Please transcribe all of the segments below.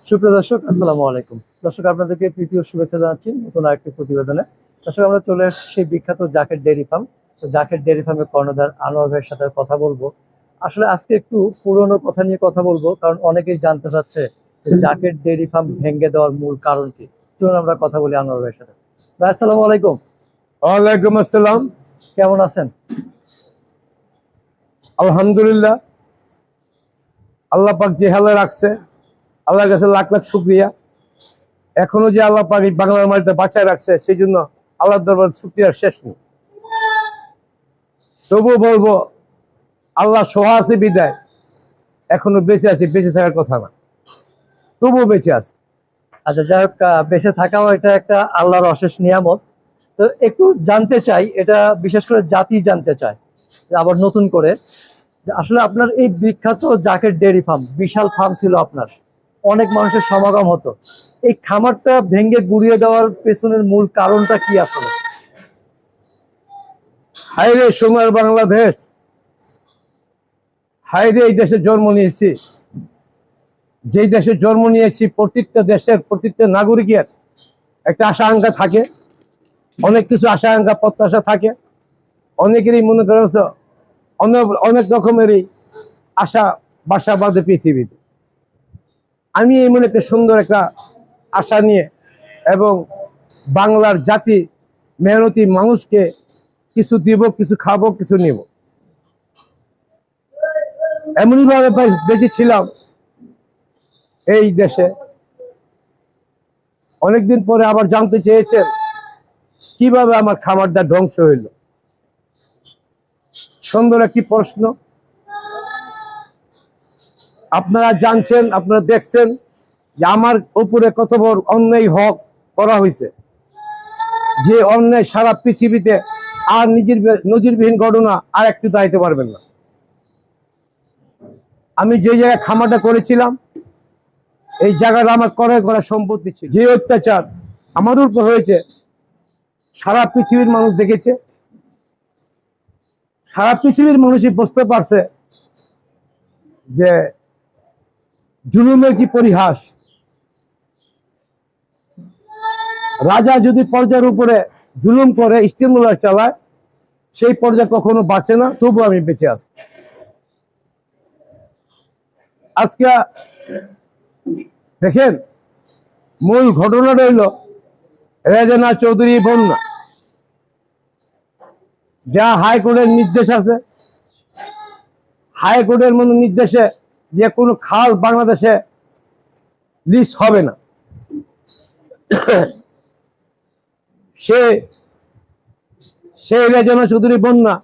সুপ্রিয় দর্শক, আসসালামু আলাইকুম। দর্শক, আপনাদেরকে প্রীতি ও শুভেচ্ছা জানাচ্ছি নতুন আরেকটি প্রতিবেদনে। দর্শক, আমরা চলে এসেছি সেই বিখ্যাত জাকের ডেইরি ফার্ম। তো জাকের ডেইরি ফার্মের কর্ণধার আনোয়ার ভাইয়ের সাথে কথা বলবো। আসলে আজকে একটু পুরনো কথা নিয়ে কথা বলবো, কারণ অনেকেই জানতে চাচ্ছে যে জাকের ডেইরি ফার্ম ভেঙে দেওয়ার মূল কারণ কি। চলুন আমরা কথা বলি আনোয়ার ভাইয়ের সাথে। ভাই, আসসালামু আলাইকুম। ওয়ালাইকুম আসসালাম। কেমন আছেন? আলহামদুলিল্লাহ, আল্লাহ পাক যে হালে রাখছে, আল্লাহর কাছে লাখ লাখ শুকরিয়া। এখনো যে আল্লাহ পাক এই বাংলার মাটিতে বাঁচায় রাখছে, সেই জন্য আল্লাহর দরবার শুকরিয়ার শেষ নেই। তবুও বলবো, আল্লাহ সহা আছে বিদায় এখনো বেঁচে আছে, বেঁচে থাকার কথা না, তবুও বেঁচে আছে। আচ্ছা, যাই হোক, বেঁচে থাকাও এটা একটা আল্লাহর অশেষ নিয়ামত। তো একটু জানতে চাই, এটা বিশেষ করে জাতি জানতে চায় যে আবার নতুন করে, যে আসলে আপনার এই বিখ্যাত জাকের ডেইরি ফার্ম, বিশাল ফার্ম ছিল আপনার, অনেক মানুষের সমাগম হতো। এই খামারটা ভেঙে গুড়িয়ে দেওয়ার পেছনের মূল কারণটা কি আসলে? হায়রে সোনার বাংলাদেশ, হায়রে এই দেশে জন্ম নিয়েছি। যেই দেশে জন্ম নিয়েছি, প্রত্যেকটা দেশের প্রত্যেকটা নাগরিকের একটা আশা আকাঙ্ক্ষা থাকে, অনেক কিছু আশা আকাঙ্ক্ষা প্রত্যাশা থাকে। অনেকেরই মনে করেছ অনেক অনেক রকমেরই আশা বাসা বাঁধে পৃথিবীতে। আমি এই মনে একটা সুন্দর একটা আশা নিয়ে এবং বাংলার জাতি মেহনতি মানুষকে কিছু দিব, কিছু খাবো, কিছু নিব, এমনই ভাবে বেঁচে ছিলাম এই দেশে। অনেকদিন পরে আবার জানতে চেয়েছেন কিভাবে আমার খামারটা ধ্বংস হইল। সুন্দর একটি প্রশ্ন। আপনারা জানছেন, আপনারা দেখছেন যে আমার উপরে কত বড় অন্যায় হক করা হয়েছে, যে অন্যায় সারা পৃথিবীতে আর নজিরবিহীন ঘটনা আর একটু দাইতে পারবেন না। আমি যে জায়গায় খামারটা করেছিলাম, এই জায়গাটা আমার ক্রয় করা সম্পত্তি ছিল। যে অত্যাচার আমার উপর হয়েছে সারা পৃথিবীর মানুষ দেখেছে, সারা পৃথিবীর মানুষই বুঝতে পারছে যে জুলুমের কি পরিহাস। রাজা যদি পর্যায়ের উপরে জুলুম করে, স্টিমুলার চালায়, সেই পর্যায়ে কখনো বাঁচে না, তবু আমি বেঁচে আছি। আজকে দেখেন, মূল ঘটনা রইল রেজনা চৌধুরী বন্যা। যা হাইকোর্টের নির্দেশ আছে, হাইকোর্টের মধ্যে নির্দেশে যে কোনো খাল বাংলাদেশে লিস্ট হবে না। সে রেজনা চৌধুরী বন্যা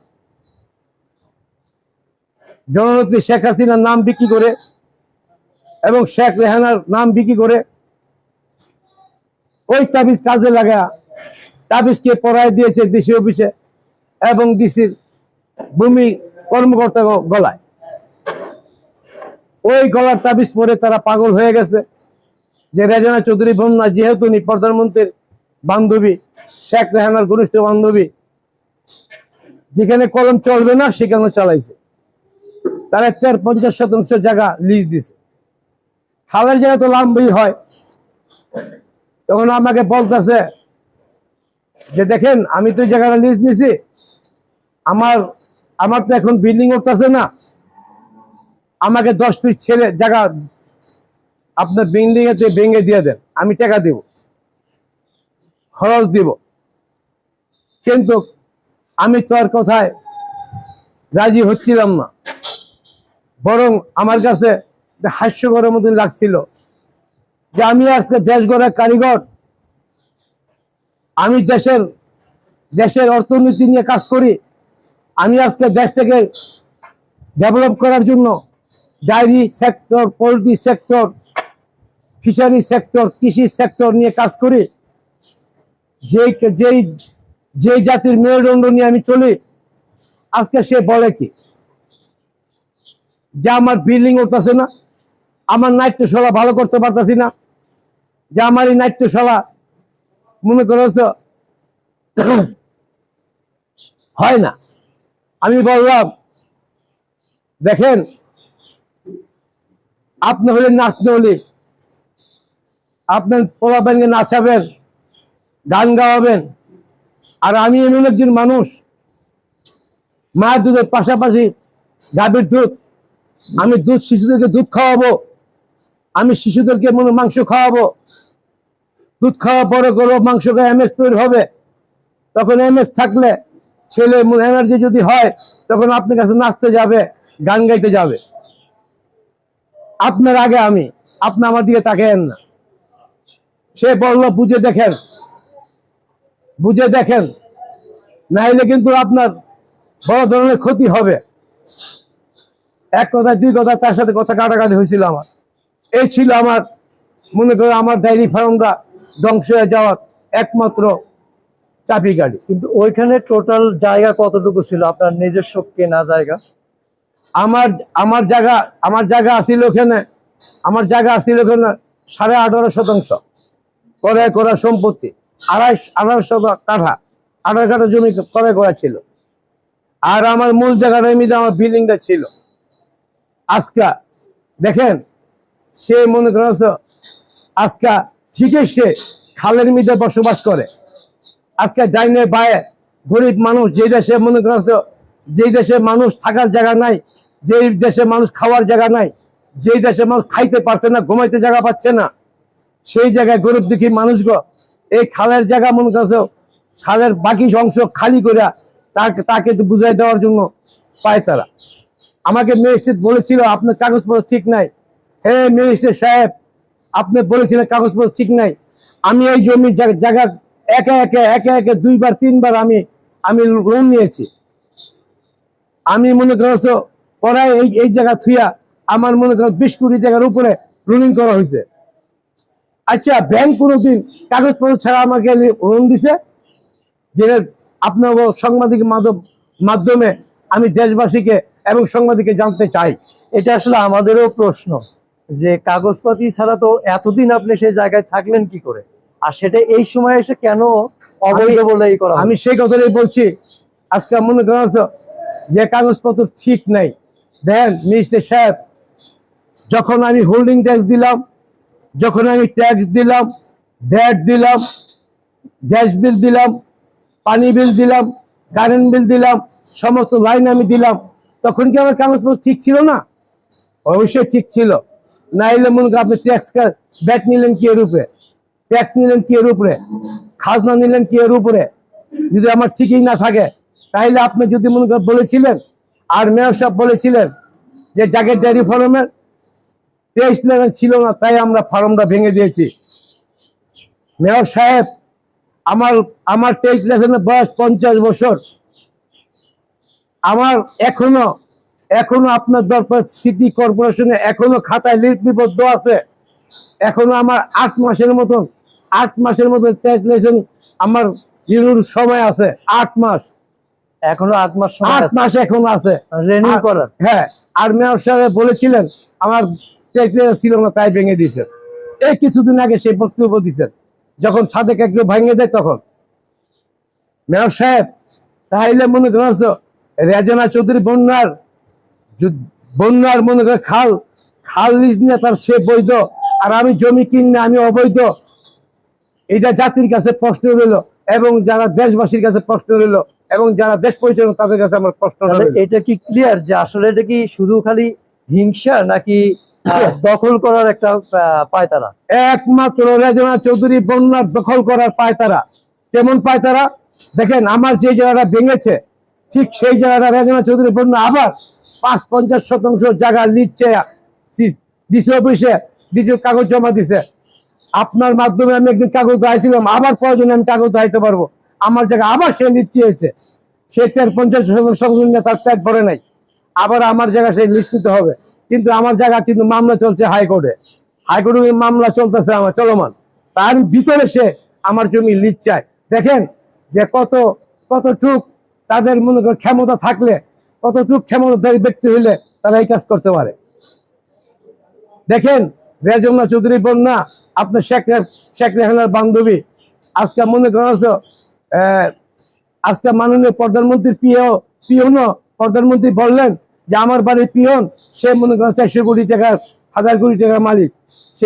জননেত্রী শেখ হাসিনার নাম বিক্রি করে এবং শেখ রেহানার নাম বিক্রি করে ওই তাবিজ কাজে লাগা, তাবিজকে পড়ায় দিয়েছে ডিসি অফিসে এবং ডিসির ভূমি কর্মকর্তা গলায়। ওই গলার তাবিজ পরে তারা পাগল হয়ে গেছে যে রেজনা চৌধুরী বন্যা যেহেতু উনি প্রধানমন্ত্রীর বান্ধবী, শেখ রেহানার ঘনিষ্ঠ বান্ধবী, যেখানে কলম চলবে না সেখানে চালাইছে। তারা 50% জায়গা লিজ দিছে। খালের জায়গা তো লাম্বই হয়। তখন আমাকে বলতেছে যে দেখেন, আমি তো জায়গাটা লিজ নিছি, আমার তো এখন বিল্ডিং উঠতেছে না, আমাকে 10 ফিট ছেড়ে জায়গা আপনার বিল্ডিং এতে ভেঙে দিয়ে দেন, আমি টাকা দেব, খরচ দিব। কিন্তু আমি তোর কথায় রাজি হচ্ছিলাম না, বরং আমার কাছে হাস্যকরের মতন লাগছিল যে আমি আজকে দেশ গড়ার কারিগর, আমি দেশের অর্থনীতি নিয়ে কাজ করি। আমি আজকে দেশটাকে ডেভেলপ করার জন্য dairy sector, poultry sector, fishery sector, কৃষি সেক্টর নিয়ে কাজ করি। যেই জাতির মেরুদণ্ড নিয়ে আমি চলি, আজকে সে বলে কি যে আমার বিল্ডিং উঠতেছে না, আমার নাট্যশালা ভালো করতে পারতেছি না, যে আমার এই নাট্যশালা মনে করেছ হয় না। আমি বললাম দেখেন, আপনি হলেন নাচতে হলে আপনার পোলাপানকে নাচাবেন, গান গাওয়াবেন। আর আমি এমন একজন মানুষ, মায়ের দুধের পাশাপাশি গাভীর দুধ, আমি শিশুদেরকে দুধ খাওয়াবো, আমি শিশুদেরকে মাংস খাওয়াবো। দুধ খাওয়া পরে করবো, মাংস খাওয়া এমএস তৈরি হবে। তখন এমএস থাকলে ছেলে এনার্জি যদি হয়, তখন আপনার কাছে নাচতে যাবে, গান গাইতে যাবে। আপনার আগে আমি, আপনি আমার দিকে তাকায়েন না। সে বললো বুঝে দেখেন, বুঝে দেখেন, নাইলে কিন্তু আপনার বড় ধরনের ক্ষতি হবে। এক কথা দুই কথা তার সাথে কথা কাটাকাটি হয়েছিল আমার। এই ছিল আমার, মনে করো আমার ডায়েরি ফার্মটা ধ্বংস হয়ে যাওয়ার একমাত্র চাবি গাড়ি। কিন্তু ওইখানে টোটাল জায়গা কতটুকু ছিল আপনার নিজস্ব কেনা জায়গা? আমার জায়গা আছিল ওখানে, আমার জায়গা আছিল ওখানে 18.5% ক্রয় করা সম্পত্তি, 1800 কাঠা, 18 কাঠা জমি ক্রয় করা ছিল। আর আমার মূল জায়গাটার মধ্যে আমার বিল্ডিংটা ছিল। আজকা দেখেন, সে মনে করছো আজকা ঠিকই সে খালের মধ্যে বসবাস করে। আজকে ডাইনে বায়ে গরিব মানুষ, যে দেশে মনে করছো, যেই দেশে মানুষ থাকার জায়গা নাই, যেই দেশে মানুষ খাওয়ার জায়গা নাই, যেই দেশে মানুষ খাইতে পারছে না, ঘুমাইতে জায়গা পাচ্ছে না, সেই জায়গায় গরিব দুঃখী মানুষগুলো এই খালের জায়গা মনে করছো, খালের বাকি অংশ খালি করে তাকে বুঝাই দেওয়ার জন্য পায় তারা। আমাকে ম্যাজিস্ট্রেট বলেছিল আপনার কাগজপত্র ঠিক নাই। হে ম্যাজিস্ট্রেট সাহেব, আপনি বলেছিলেন কাগজপত্র ঠিক নাই। আমি এই জমি জায়গা একে একে 2বার 3বার আমি লোন নিয়েছি। আমি মনে করছো পরে এই জায়গা থুইয়া আমার মনে করো 20 কোটি টাকার উপরে লোনিং করা হয়েছে। আচ্ছা, ব্যাংক কোনোদিন কাগজপত্র ছাড়া আমাকে লোন দিছে? যে আপনার সাংবাদিক মাধ্যমে আমি দেশবাসীকে এবং সাংবাদিককে জানতে চাই। এটা আসলে আমাদেরও প্রশ্ন যে কাগজপাতি ছাড়া তো এতদিন আপনি সেই জায়গায় থাকলেন কি করে, আর সেটা এই সময় এসে কেন অবৈধ বলে এই করা হলো? আমি সেই কথাটাই বলছি। আজকে মনে করছো যে কাগজপত্র ঠিক নাই। দেখেন মিস্টার সাহেব, যখন আমি হোল্ডিং ট্যাক্স দিলাম, যখন আমি ট্যাক্স দিলাম, ভ্যাট দিলাম, গ্যাস বিল দিলাম, পানি বিল দিলাম, কারেন্ট বিল দিলাম, সমস্ত লাইন আমি দিলাম, তখন কি আমার কাগজপত্র ঠিক ছিল না? অবশ্যই ঠিক ছিল। না হলে মনে করেন আপনি ট্যাক্স ভ্যাট নিলেন কি এর উপরে, ট্যাক্স নিলেন কি এর উপরে, খাজনা নিলেন কি এর উপরে? যদি আমার ঠিকই না থাকে, তাহলে আপনি যদি মনে করেন বলেছিলেন, আর মেয়র সাহেব বলেছিলেন যে জাকের ডেয়ারি ফার্মের 23 লেভেল ছিল না, তাই আমরা ফার্মটা ভেঙে দিয়েছি। মেয়র সাহেব, আমার 23 লেভেলের বয়স 50 বছর। আমার এখনো আপনার দরবার সিটি কর্পোরেশনে এখনো খাতায় লিপিবদ্ধ আছে। এখনো আমার 8 মাসের মতন 23 লেভেল আমার রিনিউর সময় আছে। 8 মাস, এখনো 8 মাস সময় 8 আছে মাস এখন আছে রিনিউ করার। হ্যাঁ, আর মেয়র সাহেব বলেছিলেন আমার ছিল না, তাই ভেঙে দিয়েছেন। এই কিছুদিন আগে সেই বক্তব্য দিচ্ছেন, যখন সাদেক একটু ভেঙে দেয় তখন। মেয়র সাহেব, তাহলে মনে করছো রেজনা চৌধুরী বন্যার মনে করে খাল লিজ নিয়ে তার সে বৈধ, আর আমি জমি কিনে আমি অবৈধ। এটা জাতির কাছে প্রশ্ন রইল, এবং যারা দেশবাসীর কাছে প্রশ্ন রইল, এবং যারা দেশ পরিচালনা তাদের কাছে আমার প্রশ্ন রইল। এটা কি ক্লিয়ার যে আসলে এটা কি শুধু খালি হিংসা নাকি দখল করার একটা পায়তারা? একমাত্র রেজনা চৌধুরী বন্যার দখল করার পায়তারা। কেমন পায়তারা? দেখেন, আমার যে জায়গাটা ভেঙেছে, ঠিক সেই জায়গাটা রেজনা চৌধুরী বন্যা আবার 50% জায়গা নিচ্ছে, ডিসি অফিসে দ্বিতীয় কাগজ জমা দিছে। আপনার মাধ্যমে আমি একদিন কাগজ দাঁড়িয়েছিলাম, আবার প্রয়োজনে আমি কাগজ দাঁড়াইতে পারবো। আমার জায়গা আবার সে নিচ্ছে হয়েছে, সে 50% তার পেট ভরে নাই, আবার আমার জায়গা সে নিশ্চিত হবে। কিন্তু আমার জায়গা কিন্তু মামলা চলছে হাইকোর্টে, মামলা চলতেছে আমার চলমান। তার ভিতরে সে আমার জমি লিজ চায়। দেখেন যে কতটুক তাদের মনে করেন ক্ষমতা থাকলে, কতটুক ক্ষমতাধারী ব্যক্তি হইলে তারা এই কাজ করতে পারে। দেখেন, রেজনা চৌধুরী বন্যা আপনার শেখ রেহানার বান্ধবী। আজকে মনে করছো আজকে মাননীয় প্রধানমন্ত্রীর পিয়নও প্রধানমন্ত্রী বললেন যে আমার বাড়ির পিয়ন, সে মনে করেন 400 কোটি টাকার 1000 কোটি টাকার মালিক, সে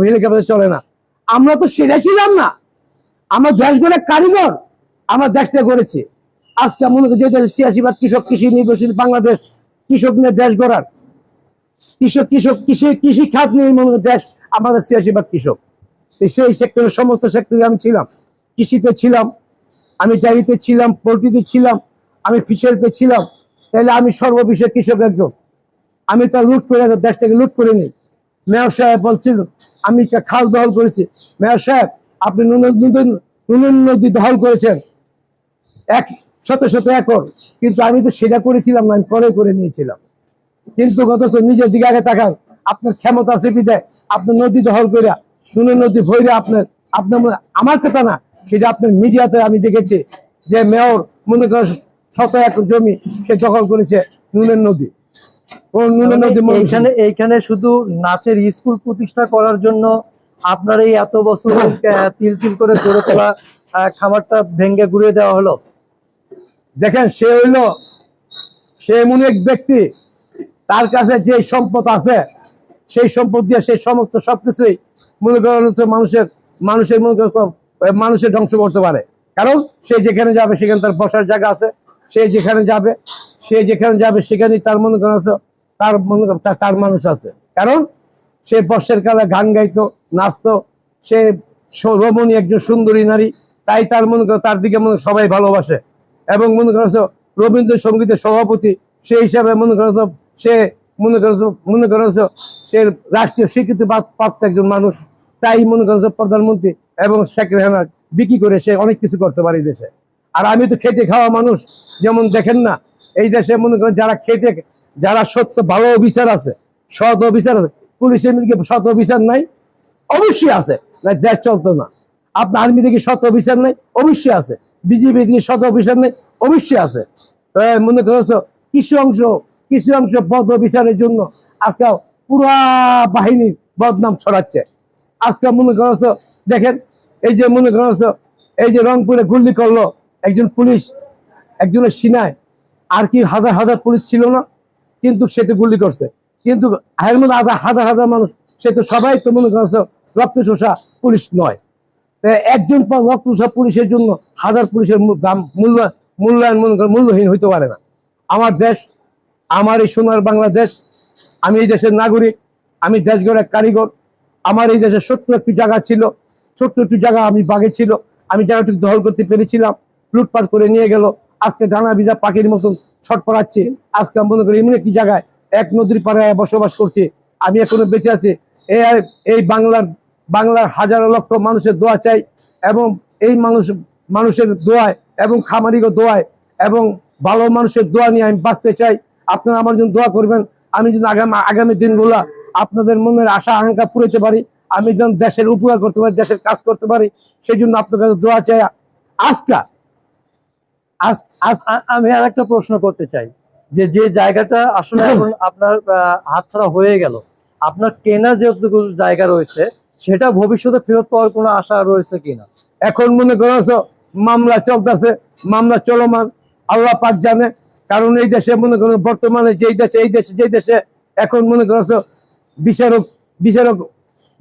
হেলিকপ্টারে চলে না। আমরা তো সেটা ছিলাম না। আমরা দেশ গড়ে কারিগর, আমরা দেশটা গড়েছি। আজকে মনে করি যে দেশে ৮৬ কৃষক, কৃষি নির্ভরশীল বাংলাদেশ, কৃষক নিয়ে দেশ গড়ার, কৃষি খাত নিয়ে মনে করি দেশ, আমাদের ৮৬ কৃষক। সেই সেক্টরের সমস্ত সেক্টরে আমি ছিলাম। কৃষিতে ছিলাম, আমি ডেয়ারিতে ছিলাম, পোলট্রিতে ছিলাম, আমি ফিশারিতে ছিলাম। তাহলে আমি সর্ববিষয়ে কৃষক একজন। আমি তো লুট করে দেশটাকে লুট করে নিই। মেয়র সাহেব বলছিল আমি খাল দখল করেছি। মেয়র সাহেব, আপনি নুন নদী দখল করেছেন ১০০ একর, কিন্তু আমি তো সেটা করেছিলাম না, আমি করে নিয়েছিলাম। কিন্তু অথচ নিজের দিকে আগে তাকান, আপনার ক্ষমতা আছে বিদায় আপনার নদী দখল করে, নুনের নদী ভৈরে আপনার আপনার আমার কথা না, সেটা আপনার মিডিয়াতে আমি দেখেছি যে মেয়র মনে করেন ১০০ একর জমি সে দখল করেছে নুনের নদী। নুনের নদী এইখানে শুধু নাচের স্কুল প্রতিষ্ঠা করার জন্য আপনার এই এত বছর তিল তিল করে গড়ে তোলা খামারটা ভেঙে গুড়িয়ে দেওয়া হলো। দেখেন, সে এমন এক ব্যক্তি, তার কাছে যে সম্পদ আছে সেই সম্পদ দিয়ে সেই সমস্ত সবকিছুই মনে করেন হচ্ছে মানুষের ধ্বংস করতে পারে। কারণ সে যেখানে যাবে সেখানে তার বসার জায়গা আছে, সে যেখানে যাবে সেখানেই তার মনে করেন তার মানুষ আছে। কারণ সে বর্ষের কালে গান গাইতো, নাচতো, সে রমণী একজন সুন্দরী নারী, তাই তার মনে করো তার দিকে সবাই ভালোবাসে। এবং মনে করছো রবীন্দ্রসঙ্গীতের সভাপতি, সেই হিসাবে মনে করছো সে রাষ্ট্রীয় স্বীকৃতি প্রাপ্ত একজন মানুষ। তাই মনে করছো প্রধানমন্ত্রী এবং শেখ রেহানা বিক্রি করে সে অনেক কিছু করতে পারে দেশে। আর আমি তো খেটে খাওয়া মানুষ। যেমন দেখেন না, এই দেশে মনে করেন যারা সত্য ভালো অফিসার আছে, সৎ অফিসার আছে, পুলিশের মধ্যে সৎ অফিসার নাই? অবশ্যই আছে, না দেশ চলতো না। আপনার আর্মি থেকে সৎ অফিসার নাই? অবশ্যই আছে। বিজেপি থেকে সৎ অফিসার নাই? অবশ্যই আছে। মনে করছো কিছু অংশ পদ অফিসারের জন্য আজকে পুরা বাহিনীর বদনাম ছড়াচ্ছে। আজকে মনে করছো দেখেন, এই যে মনে করছো এই যে রংপুরে গুলি করলো একজন পুলিশ, একজনের সিনায়, আর কি হাজার হাজার পুলিশ ছিল না? কিন্তু সে তো গুলি করছে, কিন্তু এর মধ্যে হাজার হাজার মানুষ, সে তো সবাই তো মনে করছো রক্ত চোষা পুলিশ নয়। একজন রক্ত চোষা পুলিশের জন্য হাজার পুলিশের দাম মূল্যায়ন মনে করেন মূল্যহীন হইতে পারে না। আমার দেশ, আমার এই সোনার বাংলাদেশ, আমি এই দেশের নাগরিক, আমি দেশ গড়ার কারিগর। আমার এই দেশে ছোট্ট একটি জায়গা ছিল, ছোট্ট একটি জায়গা আমি বাগে ছিল, আমি জায়গাটুকু দখল করতে পেরেছিলাম, লুটপাট করে নিয়ে গেল। আজকে ডানা ভিজা পাখির মতন ছটপড়াচ্ছি। আজকে মনে করি এমন একটি জায়গায় এক নদীর পাড়ায় বসবাস করছি, আমি এখনো বেঁচে আছি। এই বাংলার হাজারো লক্ষ মানুষের দোয়া চাই, এবং এই মানুষের দোয়ায় এবং খামারিগো দোয়ায় এবং ভালো মানুষের দোয়া নিয়ে আমি বাঁচতে চাই। আপনারা আমার জন্য দোয়া করবেন, আমি যেন আগামী দিনগুলা আপনাদের মনের আশা আকাঙ্ক্ষা পুরাতে পারি, আমি যেন দেশের উপকার করতে পারি, দেশের কাজ করতে পারি, সেই জন্য আপনার কাছে দোয়া চাই। আমি আর একটা প্রশ্ন করতে চাই, যে জায়গাটা আসলে এখন আপনার হাতছাড়া হয়ে গেল, আপনার কেনা যেটুকু জায়গা রয়েছে সেটা ভবিষ্যতে ফেরত পাওয়ার কোনো আশা রয়েছে কিনা? এখন মনে করছো মামলা চলতেছে, মামলা চলমান, আল্লাহ পাক জানে। কারণ এই দেশে মনে করো বর্তমানে যে দেশে এখন মনে করছো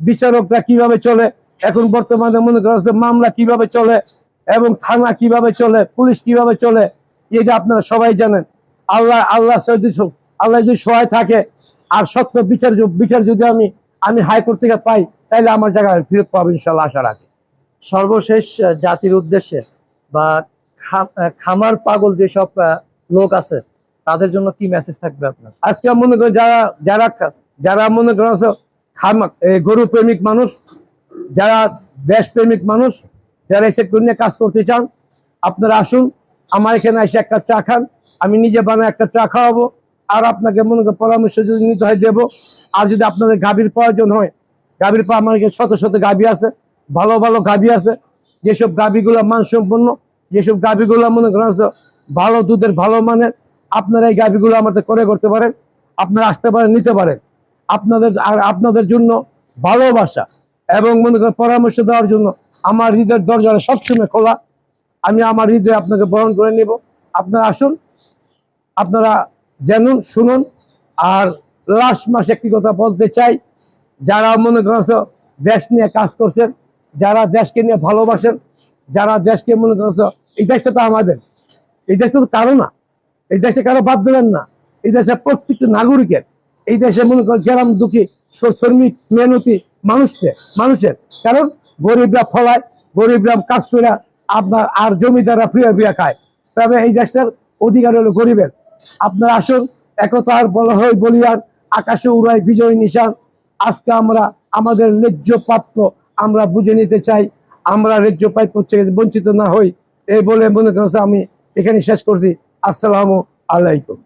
বিচারকরা কিভাবে চলে, এখন বর্তমানে মনে করছো মামলা কিভাবে চলে এবং থানা কিভাবে চলে, পুলিশ কিভাবে চলে, এটা আপনারা সবাই জানেন। আল্লাহ যদি সহায় থাকে আর সত্য বিচার যদি আমি হাইকোর্ট থেকে পাই, তাহলে আমার জায়গায় ফেরত পাবো ইনশাল্লাহ, আশা রাখি। সর্বশেষ জাতির উদ্দেশ্যে বা খামার পাগল যেসব লোক আছে তাদের জন্য কি মেসেজ থাকবে আপনার? আজকে মনে করেন যারা মনে করেন গরু প্রেমিক মানুষ, যারা দেশ প্রেমিক মানুষ, যারা এই সেক্টর নিয়ে কাজ করতে চান, আপনারা আসুন আমার এখানে এসে একটা চা খান, আমি নিজে বানায় একটা চা খাওয়াবো। আর আপনাকে মনে করেন পরামর্শ যদি নিতে হয় দেবো। আর যদি আপনাদের গাভীর প্রয়োজন হয়, গাভীর পা আমার এখানে শত গাভী আছে, ভালো ভালো গাভী আছে, যেসব গাভীগুলো মানসম্পন্ন, যেসব গাভীগুলো মনে করেন ভালো দুধের ভালো মানের, আপনারা এই গাভীগুলো আমাদের করতে পারেন। আপনারা আসতে পারেন, নিতে পারেন। আপনাদের জন্য ভালোবাসা এবং মনে করেন পরামর্শ দেওয়ার জন্য আমার হৃদয়ের দরজা সবসময় খোলা। আমি আমার হৃদয়ে আপনাকে বরণ করে নিব। আপনারা আসুন, আপনারা জানুন, শুনুন। আর লাস্ট মাসে একটি কথা বলতে চাই, যারা মনে করেন দেশ নিয়ে কাজ করছেন, যারা দেশকে নিয়ে ভালোবাসেন, যারা দেশকে মনে করছে এই দেশটা তো আমাদের, এই দেশটা তো কারো না, এই দেশে কারো বাদ দেবেন না, এই দেশে প্রত্যেকটা নাগরিকের, এই দেশে মনে করেন গ্রাম দুঃখী শ্রমিক মেহনতি মানুষের, কারণ গরিবরা ফলায়, গরিবরা কাজ করে আপনার আর জমিদাররা ফিয়া খায়, তবে এই দেশটার অধিকার হলো গরিবের। আপনারা আসুন, একতার বলা হয় বলিয়ার, আকাশে উড়াই বিজয় নিশান। আজকে আমরা আমাদের ন্যায্য প্রাপ্য আমরা বুঝে নিতে চাই, আমরা ন্যায্য প্রাপ্য থেকে বঞ্চিত না হই, এই বলে মনে করছে আমি এখানে শেষ করছি। আসসালামু আলাইকুম।